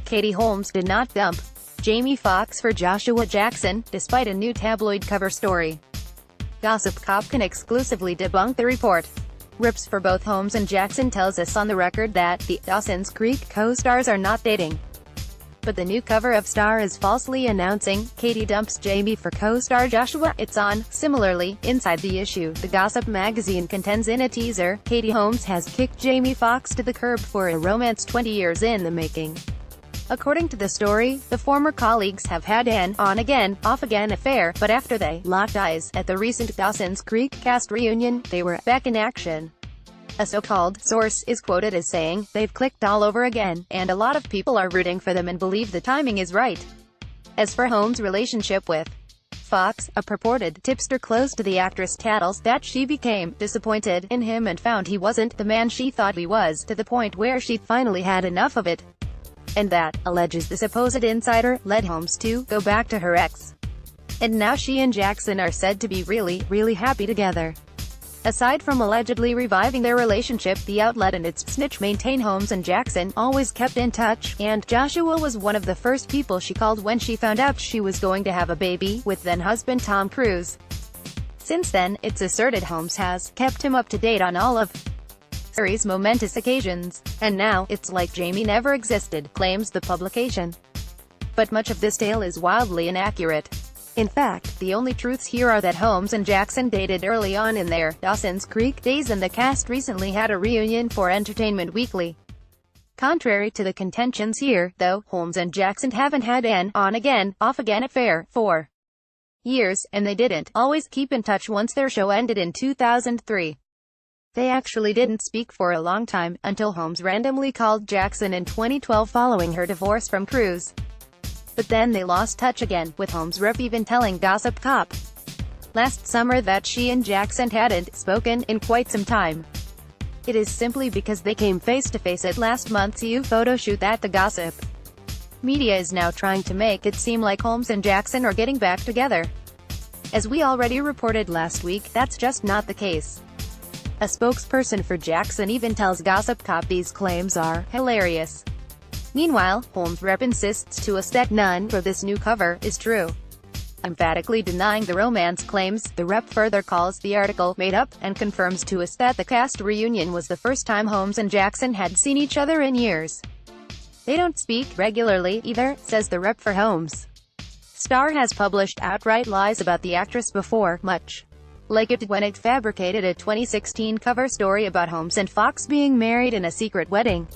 Katie Holmes did not dump Jamie Foxx for Joshua Jackson, despite a new tabloid cover story. Gossip Cop can exclusively debunk the report. Rips for both Holmes and Jackson tells us on the record that the Dawson's Creek co-stars are not dating. But the new cover of Star is falsely announcing Katie dumps Jamie for co-star Joshua. It's on. Similarly, inside the issue, the Gossip magazine contends in a teaser, Katie Holmes has kicked Jamie Foxx to the curb for a romance 20 years in the making. According to the story, the former colleagues have had an on-again, off-again affair, but after they locked eyes at the recent Dawson's Creek cast reunion, they were back in action. A so-called source is quoted as saying, "They've clicked all over again, and a lot of people are rooting for them and believe the timing is right." As for Holmes' relationship with Foxx, a purported tipster close to the actress tattles that she became disappointed in him and found he wasn't the man she thought he was, to the point where she'd finally had enough of it. And that, alleges the supposed insider, led Holmes to go back to her ex. And now she and Jackson are said to be really happy together. Aside from allegedly reviving their relationship, the outlet and its snitch maintain Holmes and Jackson always kept in touch, and Joshua was one of the first people she called when she found out she was going to have a baby with then-husband Tom Cruise. Since then, it's asserted Holmes has kept him up to date on all of Harry's momentous occasions, and now, it's like Jamie never existed, claims the publication. But much of this tale is wildly inaccurate. In fact, the only truths here are that Holmes and Jackson dated early on in their Dawson's Creek days and the cast recently had a reunion for Entertainment Weekly. Contrary to the contentions here, though, Holmes and Jackson haven't had an on-again, off-again affair for years, and they didn't always keep in touch once their show ended in 2003. They actually didn't speak for a long time, until Holmes randomly called Jackson in 2012 following her divorce from Cruise. But then they lost touch again, with Holmes' rep even telling Gossip Cop last summer that she and Jackson hadn't spoken in quite some time. It is simply because they came face-to-face at last month's U photo shoot that the gossip media is now trying to make it seem like Holmes and Jackson are getting back together. As we already reported last week, that's just not the case. A spokesperson for Jackson even tells Gossip Cop these claims are hilarious. Meanwhile, Holmes' rep insists to us that none for this new cover is true. Emphatically denying the romance claims, the rep further calls the article made up, and confirms to us that the cast reunion was the first time Holmes and Jackson had seen each other in years. They don't speak regularly either, says the rep for Holmes. Star has published outright lies about the actress before, much like it did when it fabricated a 2016 cover story about Holmes and Foxx being married in a secret wedding.